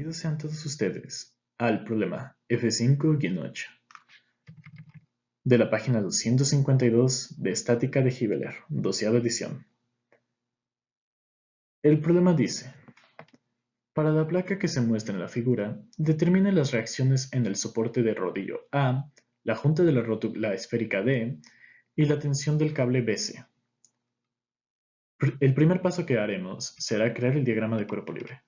Bienvenidos sean todos ustedes al problema F5-8 de la página 252 de Estática de Hibbeler, 12ª edición. El problema dice: para la placa que se muestra en la figura, determine las reacciones en el soporte de rodillo A, la junta de la rótula esférica D y la tensión del cable BC. El primer paso que haremos será crear el diagrama de cuerpo libre.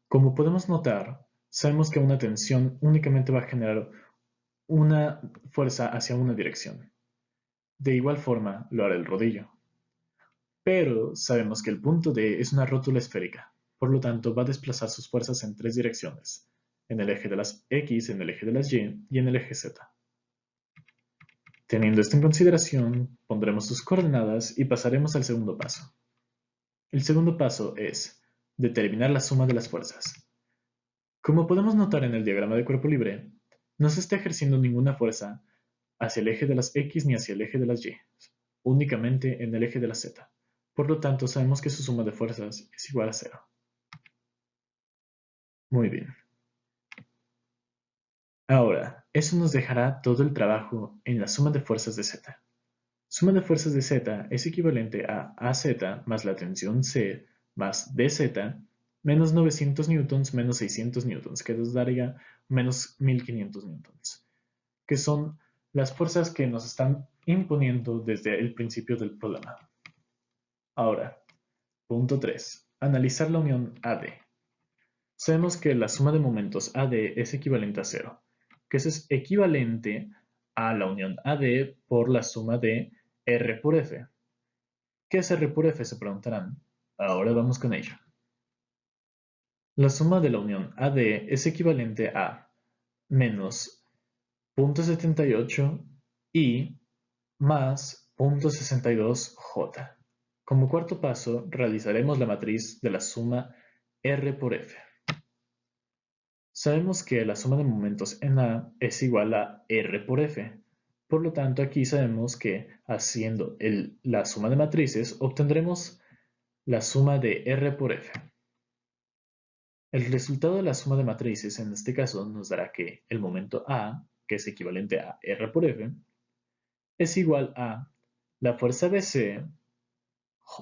Como podemos notar, sabemos que una tensión únicamente va a generar una fuerza hacia una dirección. De igual forma lo hará el rodillo. Pero sabemos que el punto D es una rótula esférica, por lo tanto va a desplazar sus fuerzas en tres direcciones: en el eje de las X, en el eje de las Y y en el eje Z. Teniendo esto en consideración, pondremos sus coordenadas y pasaremos al segundo paso. El segundo paso es determinar la suma de las fuerzas. Como podemos notar en el diagrama de cuerpo libre, no se está ejerciendo ninguna fuerza hacia el eje de las X ni hacia el eje de las Y, únicamente en el eje de la Z. Por lo tanto, sabemos que su suma de fuerzas es igual a 0. Muy bien. Ahora, eso nos dejará todo el trabajo en la suma de fuerzas de Z. Suma de fuerzas de Z es equivalente a AZ más la tensión C más DZ menos 900 newtons menos 600 newtons, que nos daría menos 1500 newtons, que son las fuerzas que nos están imponiendo desde el principio del problema. Ahora, punto 3. Analizar la unión AD. Sabemos que la suma de momentos AD es equivalente a 0, que eso es equivalente a la unión AD por la suma de R por F. ¿Qué es R por F?, se preguntarán. Ahora vamos con ello. La suma de la unión AD es equivalente a menos 0.78 y más 0.62 J. Como cuarto paso, realizaremos la matriz de la suma R por F. Sabemos que la suma de momentos en A es igual a R por F. Por lo tanto, aquí sabemos que haciendo la suma de matrices obtendremos la suma de R por F. El resultado de la suma de matrices en este caso nos dará que el momento A, que es equivalente a R por F, es igual a la fuerza BC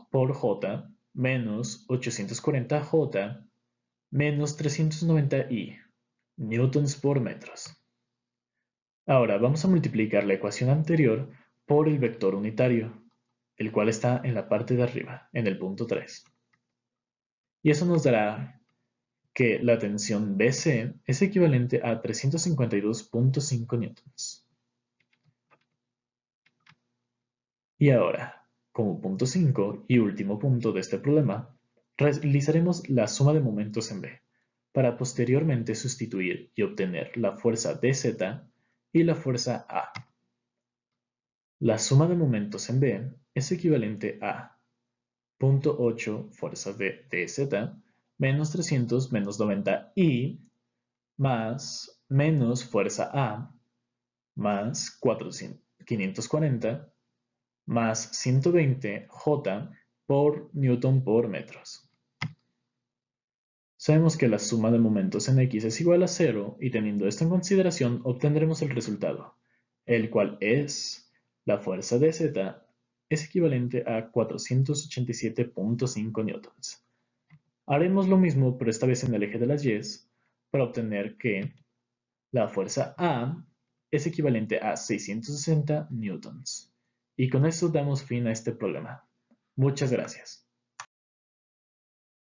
por J menos 840J menos 390I newtons por metros. Ahora vamos a multiplicar la ecuación anterior por el vector unitario, el cual está en la parte de arriba, en el punto 3. Y eso nos dará que la tensión BC es equivalente a 352.5 newtons. Y ahora, como punto 5 y último punto de este problema, realizaremos la suma de momentos en B, para posteriormente sustituir y obtener la fuerza DZ y la fuerza A. La suma de momentos en B es equivalente a 0.8 fuerzas de DZ menos 300 menos 90I más menos fuerza A más 540 más 120 J por newton por metros. Sabemos que la suma de momentos en X es igual a 0 y teniendo esto en consideración obtendremos el resultado, el cual es la fuerza de Z es equivalente a 487.5 newtons. Haremos lo mismo pero esta vez en el eje de las Y para obtener que la fuerza A es equivalente a 660 newtons. Y con esto damos fin a este problema. Muchas gracias.